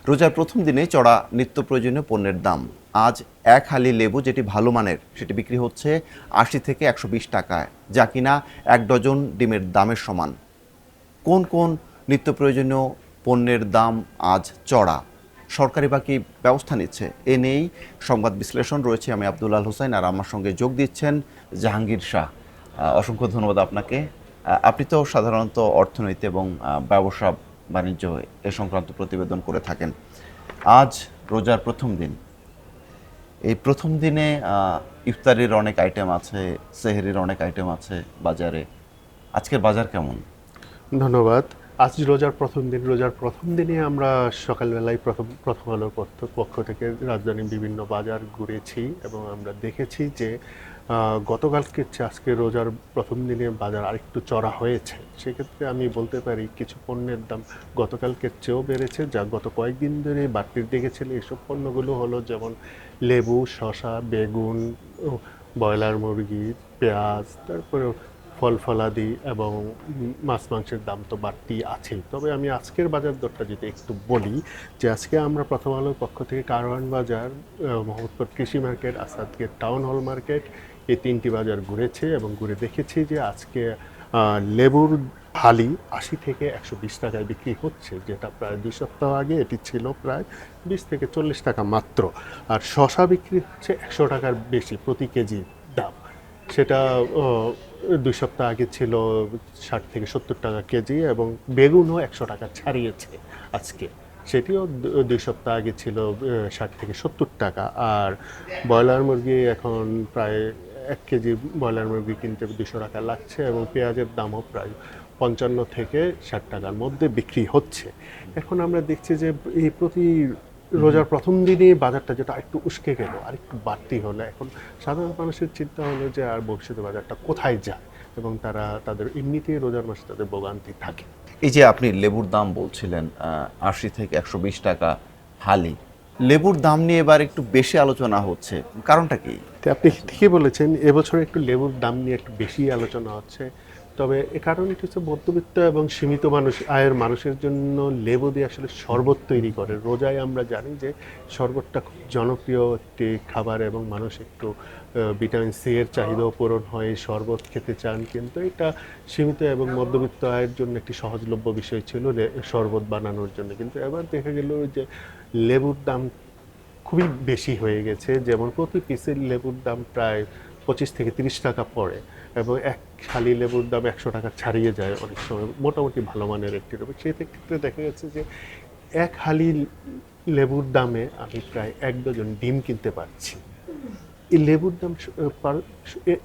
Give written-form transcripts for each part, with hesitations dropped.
রোজার প্রথম দিনে চড়া নিত্য প্রয়োজনীয় পণ্যের দাম। আজ এক হালি লেবু যেটি ভালো মানের সেটি বিক্রি হচ্ছে ৮০ থেকে ১২০ টাকায়, যা কিনা এক ডজন ডিমের দামের সমান। কোন কোন নিত্য প্রয়োজনীয় পণ্যের দাম আজ চড়া, সরকারি বা কি ব্যবস্থা নিচ্ছে, এ নিয়েই সংবাদ বিশ্লেষণ রয়েছে। আমি আব্দুল আল হোসেন, আর আমার সঙ্গে যোগ দিচ্ছেন জাহাঙ্গীর শাহ। অসংখ্য ধন্যবাদ আপনাকে। আপনি তো সাধারণত অর্থনীতি এবং ব্যবসা বাণিজ্য এ সংক্রান্ত প্রতিবেদন করে থাকেন। আজ রোজার প্রথম দিন, এই প্রথম দিনে ইফতারির অনেক আইটেম আছে, সেহরির অনেক আইটেম আছে বাজারে। আজকের বাজার কেমন? ধন্যবাদ। আজ রোজার প্রথম দিন। রোজার প্রথম দিনে আমরা সকালবেলায় প্রথম আলোর পক্ষ থেকে রাজধানীর বিভিন্ন বাজার ঘুরেছি এবং আমরা দেখেছি যে গতকালকে চেয়ে আজকে রোজার প্রথম দিনে বাজার আরেকটু চড়া হয়েছে। সেক্ষেত্রে আমি বলতে পারি কিছু পণ্যের দাম গতকালকের চেয়েও বেড়েছে, যা গত কয়েকদিন ধরে বাড়তির দিকে ছিল। এসব পণ্যগুলো হলো যেমন লেবু, শসা, বেগুন, ব্রয়লার মুরগি, পেঁয়াজ, তারপরে ফল ফলাদি এবং মাছ মাংসের দাম তো বাড়তি আছেই। তবে আমি আজকের বাজার দরটা যদি একটু বলি, যে আজকে আমরা প্রথম আলোর পক্ষ থেকে কারওয়ান বাজার, মোহাম্মদপুর কৃষি market, Asad Gate town hall market, এই তিনটি বাজার ঘুরেছে এবং ঘুরে দেখেছি যে আজকে লেবুর হালি ৮০ থেকে ১২০ টাকায় বিক্রি হচ্ছে, যেটা প্রায় ২ সপ্তাহ আগে এটি ছিল প্রায় ২০ থেকে ৪০ টাকা মাত্র। আর শসা বিক্রি হচ্ছে ১০০ টাকার বেশি প্রতি কেজি দাম, সেটা ২ সপ্তাহ আগে ছিল ৬০ থেকে ৭০ টাকা কেজি, এবং বেগুনও ১০০ টাকা ছাড়িয়েছে আজকে, সেটিও ২ সপ্তাহ আগে ছিল ৬০ থেকে ৭০ টাকা। আর ব্রয়লার মুরগি এখন প্রায় ১ কেজি ব্রয়লার মুরগি কিনতে ২০০ টাকা লাগছে, এবং পেঁয়াজের দামও প্রায় ৫৫ থেকে ৬০ টাকার মধ্যে বিক্রি হচ্ছে। এখন আমরা দেখছি যে এই প্রতি রোজার প্রথম দিনে বাজারটা যেটা একটু উস্কে গেল, আর একটু বাড়তি হলো, এখন সাধারণ মানুষের চিন্তা হলো যে আর ভবিষ্যতে বাজারটা কোথায় যায়, এবং তাদের এমনিতেই রোজার মাসে তাদের ভোগান্তি থাকে। এই যে আপনি লেবুর দাম বলছিলেন ৮০ থেকে ১২০ টাকা হালি, লেবুর দাম নিয়ে এবার একটু বেশি আলোচনা হচ্ছে, কারণটা কি? তো আপনি ঠিকই বলেছেন, এবছর একটু লেবুর দাম নিয়ে একটু বেশি আলোচনা হচ্ছে। তবে এ কারণটি হচ্ছে মধ্যবিত্ত এবং সীমিত আয়ের মানুষের জন্য লেবু দিয়ে আসলে শরবত তৈরি করে। রোজায় আমরা জানি যে শরবতটা খুব জনপ্রিয় একটি খাবার, এবং মানুষ একটু ভিটামিন সি এর চাহিদাও পূরণ হয়, শরবত খেতে চান। কিন্তু এটা সীমিত এবং মধ্যবিত্ত আয়ের জন্য একটি সহজলভ্য বিষয় ছিল শরবত বানানোর জন্য। কিন্তু এবার দেখা গেল যে লেবুর দাম খুবই বেশি হয়ে গেছে। যেমন প্রতি পিসের লেবুর দাম প্রায় ২৫ থেকে ৩০ টাকা পড়ে, এবং এক হালি লেবুর দাম ১০০ টাকা ছাড়িয়ে যায় অনেক সময়, মোটামুটি ভালো মানের একটি লেবু। সেক্ষেত্রে দেখা যাচ্ছে যে এক হালি লেবুর দামে আমি প্রায় ১ ডজন ডিম কিনতে পারছি। এই লেবুর দাম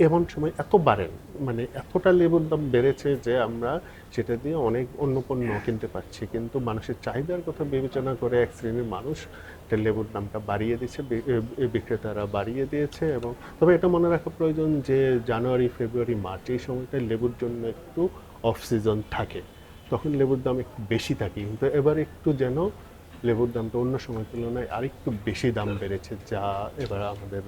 এমন সময় এত বাড়েন, মানে এতটা লেবুর দাম বেড়েছে যে আমরা সেটা দিয়ে অনেক অন্য পণ্য কিনতে পারছি, কিন্তু মানুষের চাহিদার কথা বিবেচনা করে এক শ্রেণীর মানুষ লেবুর দামটা বাড়িয়ে দিচ্ছে, বিক্রেতারা বাড়িয়ে দিয়েছে। এবং তবে এটা মনে রাখা প্রয়োজন যে জানুয়ারি, ফেব্রুয়ারি, মার্চ এই সময়টায় লেবুর জন্য একটু অফ সিজন থাকে, তখন লেবুর দাম একটু বেশি থাকে। কিন্তু এবার একটু যেন লেবুর দামটা অন্য সময় তুলনায় আরেকটু বেশি দাম বেড়েছে, যা এবার আমাদের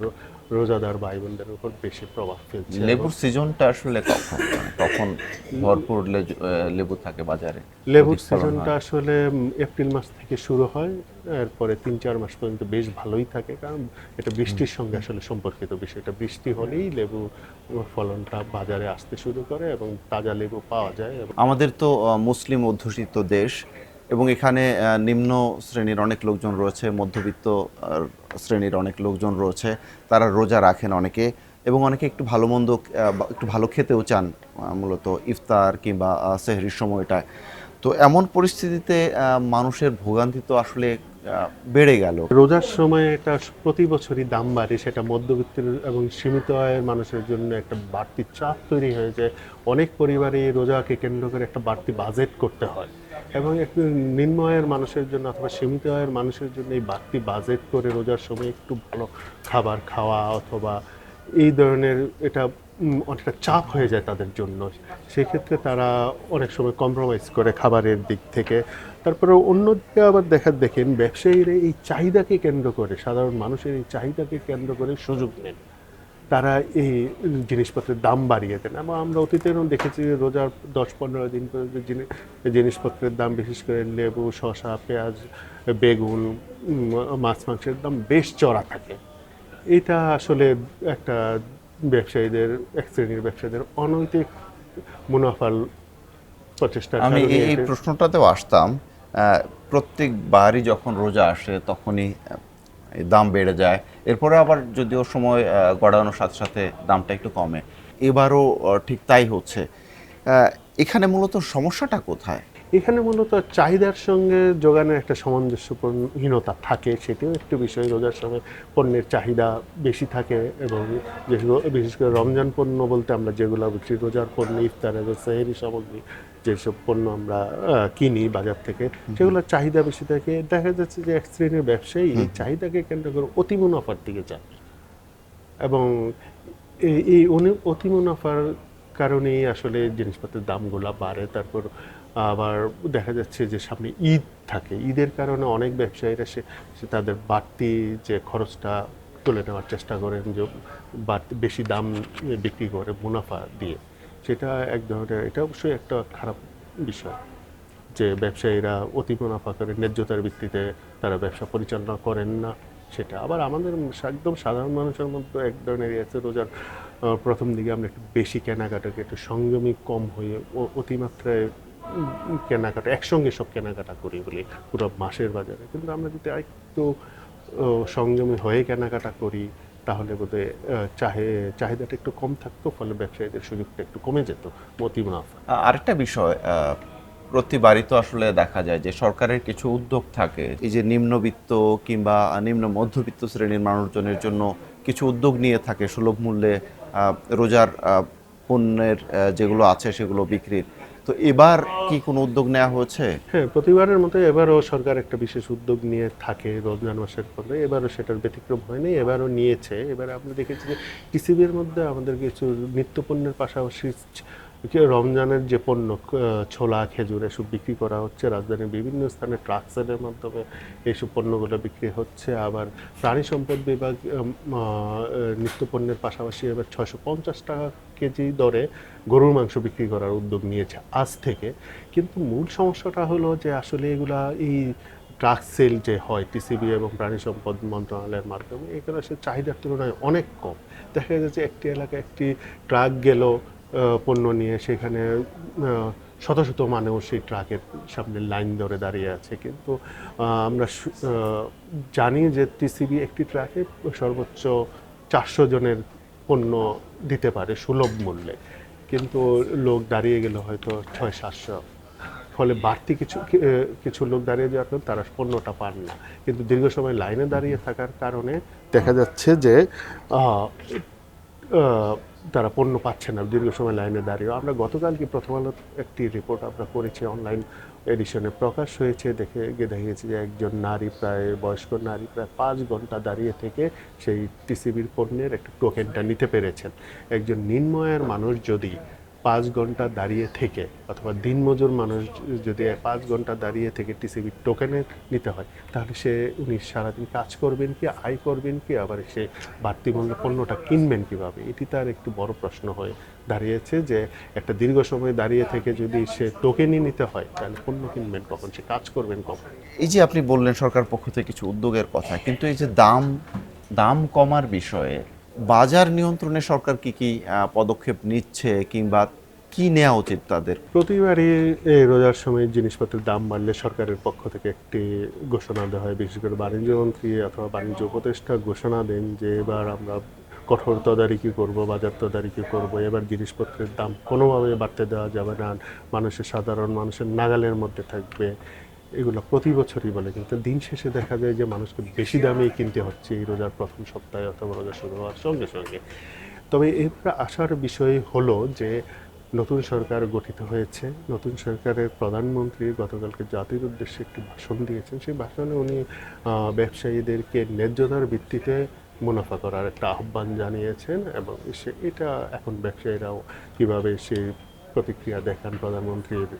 রোজাদার ভাই বোনদের উপর বেশি প্রভাব ফেলছে। লেবুর সিজনটা আসলে কখন, মানে কখন ভরপুর লেবু থাকে বাজারে? লেবুর অধিক ফলন সিজনটা হয়? আসলে এপ্রিল মাস থেকে শুরু হয়, এরপরে ৩-৪ মাস পর্যন্ত বেশ ভালোই থাকে, কারণ এটা বৃষ্টির সঙ্গে আসলে সম্পর্কিত বিষয়টা। বৃষ্টি হলেই লেবু ফলনটা বাজারে আসতে শুরু করে এবং তাজা লেবু পাওয়া যায়। আমাদের তো মুসলিম অধ্যুষিত দেশ, এবং এখানে নিম্ন শ্রেণীর অনেক লোকজন রয়েছে, মধ্যবিত্ত শ্রেণীর অনেক লোকজন রয়েছে, তারা রোজা রাখেন অনেকে, এবং অনেকে একটু ভালো মন্দ একটু ভালো খেতেও চান মূলত ইফতার কিংবা সেহরির সময়টায়। তো এমন পরিস্থিতিতে মানুষের ভোগান্তি তো আসলে বেড়ে গেল। রোজার সময় এটা প্রতি বছরই দাম বাড়ে, সেটা মধ্যবিত্ত এবং সীমিত আয়ের মানুষের জন্য একটা বাড়তি চাপ তৈরি হয়ে যায়। অনেক পরিবারে এই রোজাকে কেন্দ্র করে একটা বাড়তি বাজেট করতে হয়, এবং একটু নিম্ন আয়ের মানুষের জন্য অথবা সীমিত আয়ের মানুষের জন্য এই বাড়তি বাজেট করে রোজার সময় একটু ভালো খাবার খাওয়া অথবা এই ধরনের এটা অনেকটা চাপ হয়ে যায় তাদের জন্য। সেক্ষেত্রে তারা অনেক সময় কম্প্রোমাইজ করে খাবারের দিক থেকে। তারপরে অন্যদিকে আবার দেখেন ব্যবসায়ীরা এই চাহিদাকে কেন্দ্র করে, সাধারণ মানুষের এই চাহিদাকে কেন্দ্র করে সুযোগ নেন, তারা এই জিনিসপত্রের দাম বাড়িয়ে দেন। এবং আমরা অতীতেও দেখেছি যে রোজার ১০-১৫ দিন পর্যন্ত জিনিসপত্রের দাম, বিশেষ করে লেবু, শসা, পেঁয়াজ, বেগুন, মাছ মাংসের দাম বেশ চড়া থাকে। এটা আসলে একটা ব্যবসায়ীদের, এক শ্রেণীর ব্যবসায়ীদের অনৈতিক মুনাফার প্রচেষ্টার আমি কারণে এই প্রশ্নটাতেও আসতাম। প্রত্যেকবারই যখন রোজা আসে তখনই এই দাম বেড়ে যায়, এরপরে আবার যদিও সময় গড়ানোর সাথে সাথে দামটা একটু কমে। এবারও ঠিক তাই হচ্ছে। এখানে মূলত সমস্যাটা কোথায়? এখানে মূলত চাহিদার সঙ্গে যোগানের একটা সামঞ্জস্যহীনতা থাকে, সেটিও একটু বিষয়। রোজার সময় পণ্যের চাহিদা বেশি থাকে এবং বিশেষ করে রমজান পণ্য বলতে আমরা যেগুলো বুঝি, রোজার পণ্য, ইফতার এবং সেহরি সামগ্রী যেসব পণ্য আমরা কিনি বাজার থেকে, সেগুলোর চাহিদা বেশি থাকে। দেখা যাচ্ছে যে এক শ্রেণীর ব্যবসায়ী এই চাহিদাকে কেন্দ্র করে অতি মুনাফার দিকে যায় এবং এই অতি মুনাফার কারণেই আসলে জিনিসপত্রের দামগুলো বাড়ে। তারপর আবার দেখা যাচ্ছে যে সামনে ঈদ থাকে, ঈদের কারণে অনেক ব্যবসায়ীরা সে তাদের বাড়তি যে খরচটা তুলে নেওয়ার চেষ্টা করেন, যে বাড়তি বেশি দাম বিক্রি করে মুনাফা দিয়ে। সেটা এক ধরনের, এটা অবশ্যই একটা খারাপ বিষয় যে ব্যবসায়ীরা অতি মুনাফা করে ন্যায্যতার ভিত্তিতে তারা ব্যবসা পরিচালনা করেন না। সেটা আবার আমাদের একদম সাধারণ মানুষের মধ্যে এক ধরনের আছে, রোজার প্রথম দিকে আমরা একটু বেশি কেনাকাটাকে একটু সংযমী কম হয়ে অতিমাত্রায় কেনাকাটা একসঙ্গে সব কেনাকাটা করি বলি পুরো মাসের বাজারে। কিন্তু আমরা যদি একটু সংযমী হয়ে কেনাকাটা করি তাহলে বোধহয় চাহিদাটা একটু কম থাকতো, ফলে ব্যবসায়ীদের সুযোগটা একটু কমে যেত অতি মুনাফা। আরেকটা বিষয়, প্রতিবারই তো আসলে দেখা যায় যে সরকারের কিছু উদ্যোগ থাকে, এই যে নিম্নবিত্ত কিংবা নিম্ন মধ্যবিত্ত শ্রেণীর মানুষজনের জন্য কিছু উদ্যোগ নিয়ে থাকে সুলভ মূল্যে রোজার পণ্যের যেগুলো আছে সেগুলো বিক্রির। তো এবার কি কোনো উদ্যোগ নেওয়া হয়েছে? হ্যাঁ, প্রতিবারের মতো এবারও সরকার একটা বিশেষ উদ্যোগ নিয়ে থাকে রমজান মাসের পরে। এবারও সেটার ব্যতিক্রম হয়নি, এবারও নিয়েছে। এবারে আমরা দেখেছি যে টিসিবির মধ্যে আমাদের কিছু নিত্যপণ্যের পাশাপাশি রমজানের যে পণ্য, ছোলা, খেজুর এসব বিক্রি করা হচ্ছে। রাজধানীর বিভিন্ন স্থানে ট্রাক সেলের মাধ্যমে এইসব পণ্যগুলো বিক্রি হচ্ছে। আবার প্রাণী সম্পদ বিভাগ নিত্যপণ্যের পাশাপাশি এবার 650 টাকা কেজি দরে গরুর মাংস বিক্রি করার উদ্যোগ নিয়েছে আজ থেকে। কিন্তু মূল সমস্যাটা হলো যে আসলে এগুলা এই ট্রাক সেল যে হয় টিসিবি এবং প্রাণী সম্পদ মন্ত্রণালয়ের মাধ্যমে, এগুলো সে চাহিদার তুলনায় অনেক কম। দেখা যাচ্ছে একটি এলাকায় একটি ট্রাক গেল পণ্য নিয়ে, সেখানে শত শত মানুষ সেই ট্রাকের সামনে লাইন ধরে দাঁড়িয়ে আছে। কিন্তু আমরা জানি যে টিসিবি একটি ট্রাকে সর্বোচ্চ 400 জনের পণ্য দিতে পারে সুলভ মূল্যে, কিন্তু লোক দাঁড়িয়ে গেল হয়তো 600-700। ফলে বাড়তি কিছু লোক দাঁড়িয়ে যাওয়ার কারণে তারা পণ্যটা পান না। কিন্তু দীর্ঘ সময় লাইনে দাঁড়িয়ে থাকার কারণে দেখা যাচ্ছে যে তারা পণ্য পাচ্ছে না দীর্ঘ সময় লাইনে দাঁড়িয়ে। আমরা গতকালকে প্রথম আলো একটি রিপোর্ট আমরা করেছি, অনলাইন এডিশনে প্রকাশ হয়েছে। দেখিয়েছে যে একজন নারী, প্রায় বয়স্ক নারী, প্রায় 5 ঘন্টা দাঁড়িয়ে থেকে সেই টিসিবির পণ্যের একটা টোকেনটা নিতে পেরেছেন। একজন নিম্ন আয়ের মানুষ যদি 5 ঘন্টা দাঁড়িয়ে থেকে, অথবা দিনমজুর মানুষ যদি 5 ঘন্টা দাঁড়িয়ে থেকে টিসিবির টোকেনে নিতে হয়, তাহলে উনি সারাদিন কাজ করবেন কি, আয় করবেন কি, আবার সে বাড়তি মূল্যে পণ্যটা কিনবেন কিভাবে? এটি তার একটু বড় প্রশ্ন হয়ে দাঁড়িয়েছে যে একটা দীর্ঘ সময় দাঁড়িয়ে থেকে যদি সে টোকেনই নিতে হয়, তাহলে পণ্য কিনবেন কখন, সে কাজ করবেন কখন? এই যে আপনি বললেন সরকার পক্ষ থেকে কিছু উদ্যোগের কথা, কিন্তু এই যে দাম কমার বিষয়ে বাজার নিয়ন্ত্রণে সরকার কি কি পদক্ষেপ নিচ্ছে কিংবা কি নেওয়া উচিত তাদের? প্রতিবারই এই রোজার সময় জিনিসপত্রের দাম বাড়লে সরকারের পক্ষ থেকে একটি ঘোষণা দেওয়া হয়। বিশেষ করে বাণিজ্যমন্ত্রী অথবা বাণিজ্য উপদেষ্টা ঘোষণা দেন যে এবার আমরা কঠোর তদারকি করব, বাজার তদারকি করব। এবার জিনিসপত্রের দাম কোনোভাবে বাড়তে দেওয়া যাবে না, সাধারণ মানুষের নাগালের মধ্যে থাকবে। এগুলো প্রতি বছরই বলে, কিন্তু দিন শেষে দেখা যায় যে মানুষকে বেশি দামেই কিনতে হচ্ছে এই রোজার প্রথম সপ্তাহে অথবা রোজা শুরু হওয়ার সঙ্গে সঙ্গে। তবে এরপরে আসার বিষয় হলো যে নতুন সরকার গঠিত হয়েছে। নতুন সরকারের প্রধানমন্ত্রী গতকালকে জাতির উদ্দেশ্যে একটি ভাষণ দিয়েছেন। সেই ভাষণে উনি ব্যবসায়ীদেরকে ন্যায্যতার ভিত্তিতে মুনাফা করার একটা আহ্বান জানিয়েছেন এবং এটা এখন ব্যবসায়ীরাও কীভাবে সেই প্রতিক্রিয়া দেখান প্রধানমন্ত্রীর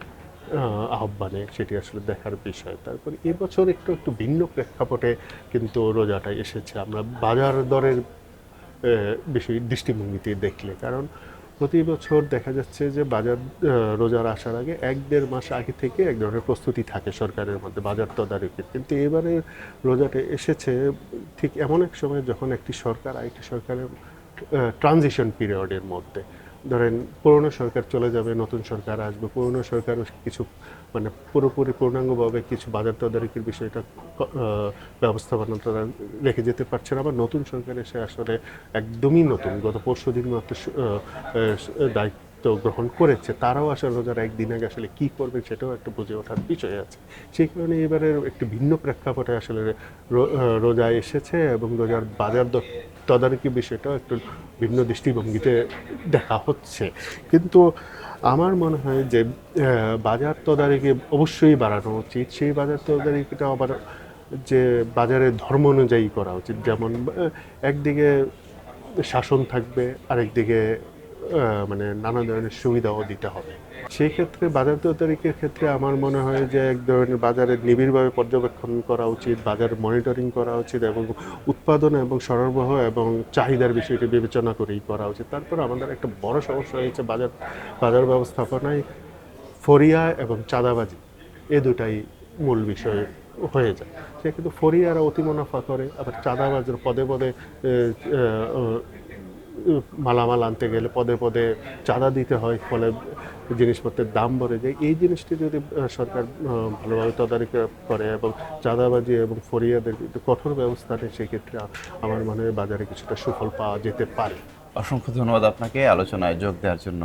আহ্বানে, সেটি আসলে দেখার বিষয়। তারপর এবছর একটু ভিন্ন প্রেক্ষাপটে কিন্তু রোজাটা এসেছে আমরা বাজার দরের বিষয় দৃষ্টিভঙ্গিতে দেখলে। কারণ প্রতি বছর দেখা যাচ্ছে যে বাজার রোজার আসার আগে 1-1.5 মাস আগে থেকে এক ধরনের প্রস্তুতি থাকে সরকারের মধ্যে বাজার তদারকির, কিন্তু এবারে রোজাটা এসেছে ঠিক এমন এক সময় যখন একটি সরকার আরেকটি সরকারের ট্রানজিশন পিরিয়ডের মধ্যে। ধরেন পুরনো সরকার চলে যাবে, নতুন সরকার আসবে, পুরনো সরকার কিছু মানে পুরোপুরি পূর্ণাঙ্গভাবে কিছু বাজার তদারকির বিষয়টা ব্যবস্থাপনা তারা রেখে যেতে পারছে না, আবার নতুন সরকার এসে আসলে একদমই নতুন গত পরশুদিন মাত্র দায়িত্ব গ্রহণ করেছে, তারাও আসলে রোজার একদিন আগে আসলে কী করবে সেটাও একটা বুঝে ওঠার বিষয় আছে। সেই কারণে এবারের একটি ভিন্ন প্রেক্ষাপটে আসলে রোজা এসেছে এবং রোজার বাজার তদারকি বিষয়টাও একটু ভিন্ন দৃষ্টিভঙ্গিতে দেখা হচ্ছে। কিন্তু আমার মনে হয় যে বাজার তদারকি অবশ্যই বাড়ানো উচিত। সেই বাজার তদারকিটা আবার যে বাজারের ধর্ম অনুযায়ী করা উচিত, যেমন একদিকে শাসন থাকবে, আরেকদিকে মানে নানা ধরনের সুবিধাও দিতে হবে। সেই ক্ষেত্রে বাজার তদারকির ক্ষেত্রে আমার মনে হয় যে এক ধরনের বাজারের নিবিড়ভাবে পর্যবেক্ষণ করা উচিত, বাজার মনিটরিং করা উচিত এবং উৎপাদন এবং সরবরাহ এবং চাহিদার বিষয়টি বিবেচনা করেই করা উচিত। তারপর আমাদের একটা বড় সমস্যা হয়েছে বাজার ব্যবস্থাপনায় ফরিয়া এবং চাঁদাবাজি, এ দুটাই মূল বিষয় হয়ে যায়। সে কিন্তু ফরিয়ারা অতি মুনাফা করে, আবার চাঁদাবাজের পদে পদে মালামাল আনতে গেলে পদে পদে চাঁদা দিতে হয়, ফলে জিনিসপত্রের দাম বেড়ে যায়। এই জিনিসটি যদি সরকার ভালোভাবে তদারকি করে এবং চাঁদাবাজি এবং ফরিয়াদের কঠোর ব্যবস্থা নেয়, সেক্ষেত্রে আমার মনে হয় বাজারে কিছুটা সুফল পাওয়া যেতে পারে। অসংখ্য ধন্যবাদ আপনাকে আলোচনায় যোগ দেওয়ার জন্য।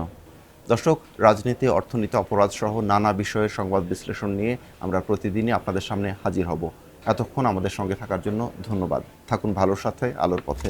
দর্শক, রাজনীতি, অর্থনীতি, অপরাধ সহ নানা বিষয়ের সংবাদ বিশ্লেষণ নিয়ে আমরা প্রতিদিনই আপনাদের সামনে হাজির হব। এতক্ষণ আমাদের সঙ্গে থাকার জন্য ধন্যবাদ। থাকুন ভালোর সাথে, আলোর পথে।